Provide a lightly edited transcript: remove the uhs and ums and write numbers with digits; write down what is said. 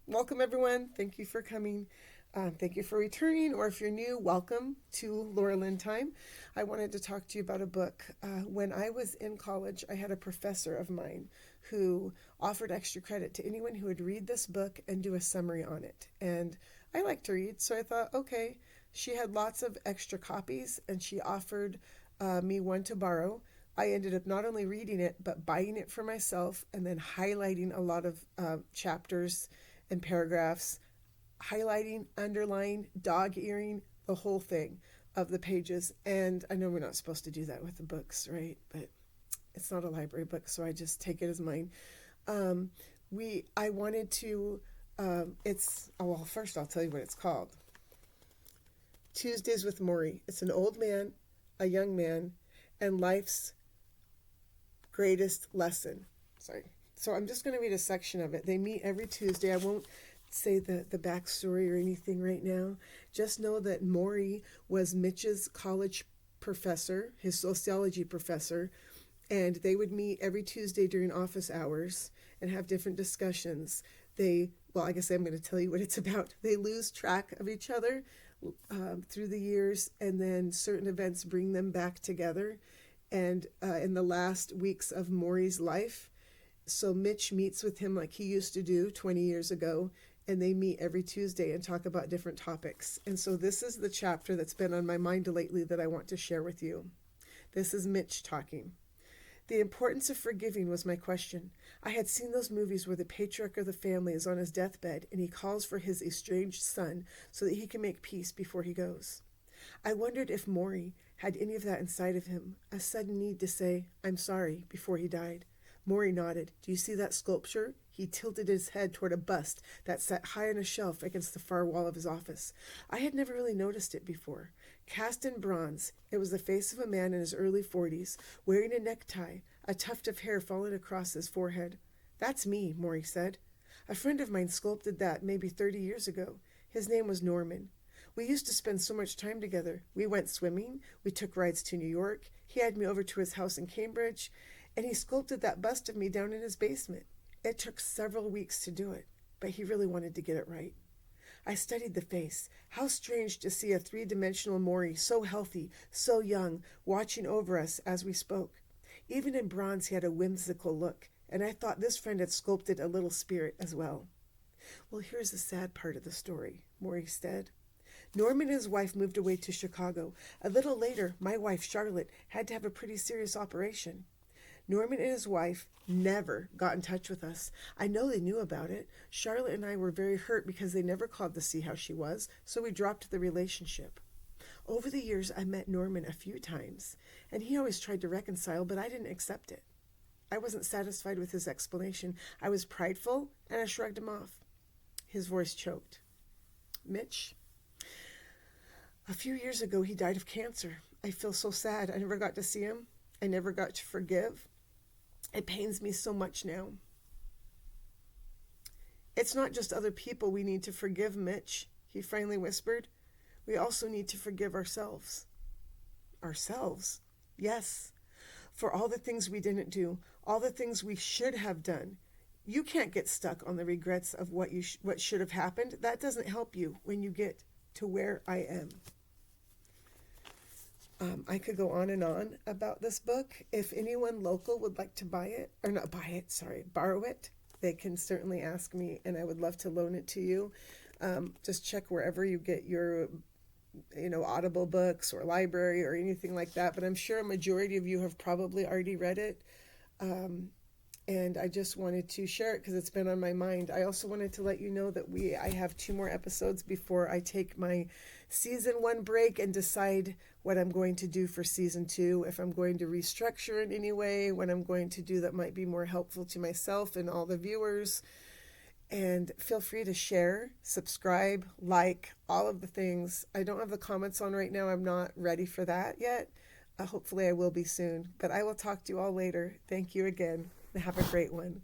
Welcome everyone. Thank you for coming. Thank you for returning, or if you're new, welcome to Laura Lynn Time. I wanted to talk to you about a book. When I was in college, I had a professor of mine who offered extra credit to anyone who would read this book and do a summary on it. And I like to read, so I thought, okay. She had lots of extra copies, and she offered me one to borrow. I ended up not only reading it, but buying it for myself and then highlighting a lot of chapters and paragraphs, highlighting, underlining, dog earing, the whole thing of the pages. And I know we're not supposed to do that with the books, right? But it's not a library book, so I just take it as mine. I wanted to, well, first I'll tell you what it's called. Tuesdays with Maury. It's an old man, a young man, and life's greatest lesson. Sorry. So I'm just going to read a section of it. They meet every Tuesday. I won't say the backstory or anything right now. Just know that Maury was Mitch's college professor, his sociology professor, and they would meet every Tuesday during office hours and have different discussions. I guess I'm going to tell you what it's about. They lose track of each other through the years, and then certain events bring them back together. And in the last weeks of Maury's life, so Mitch meets with him like he used to do 20 years ago, and they meet every Tuesday and talk about different topics. And so this is the chapter that's been on my mind lately that I want to share with you. This is Mitch talking. The importance of forgiving was my question. I had seen those movies where the patriarch of the family is on his deathbed and he calls for his estranged son so that he can make peace before he goes. I wondered if Maury had any of that inside of him, a sudden need to say, "I'm sorry," before he died. Maury nodded. "Do you see that sculpture?" He tilted his head toward a bust that sat high on a shelf against the far wall of his office. I had never really noticed it before. Cast in bronze, it was the face of a man in his early 40s, wearing a necktie, a tuft of hair falling across his forehead. "That's me," Maury said. "A friend of mine sculpted that maybe 30 years ago. His name was Norman. We used to spend so much time together. We went swimming, we took rides to New York, he had me over to his house in Cambridge, and he sculpted that bust of me down in his basement. It took several weeks to do it, but he really wanted to get it right." I studied the face. How strange to see a three-dimensional Maury, so healthy, so young, watching over us as we spoke. Even in bronze he had a whimsical look, and I thought this friend had sculpted a little spirit as well. "Well, here's the sad part of the story," Maury said. "Norman and his wife moved away to Chicago. A little later, my wife, Charlotte, had to have a pretty serious operation. Norman and his wife never got in touch with us. I know they knew about it. Charlotte and I were very hurt because they never called to see how she was, so we dropped the relationship. Over the years, I met Norman a few times, and he always tried to reconcile, but I didn't accept it. I wasn't satisfied with his explanation. I was prideful, and I shrugged him off." His voice choked. "Mitch, a few years ago, he died of cancer. I feel so sad. I never got to see him. I never got to forgive. It pains me so much now." "It's not just other people we need to forgive, Mitch," he finally whispered. "We also need to forgive ourselves." "Ourselves?" "Yes. For all the things we didn't do, all the things we should have done. You can't get stuck on the regrets of what should have happened. That doesn't help you when you get to where I am." I could go on and on about this book. If anyone local would like to borrow it, they can certainly ask me, and I would love to loan it to you. Just check wherever you get your, Audible books or library or anything like that. But I'm sure a majority of you have probably already read it. And I just wanted to share it because it's been on my mind. I also wanted to let you know that I have 2 more episodes before I take my season 1 break and decide what I'm going to do for season 2, if I'm going to restructure in any way, what I'm going to do that might be more helpful to myself and all the viewers. And feel free to share, subscribe, like, all of the things. I don't have the comments on right now. I'm not ready for that yet. Hopefully I will be soon. But I will talk to you all later. Thank you again. Have a great one.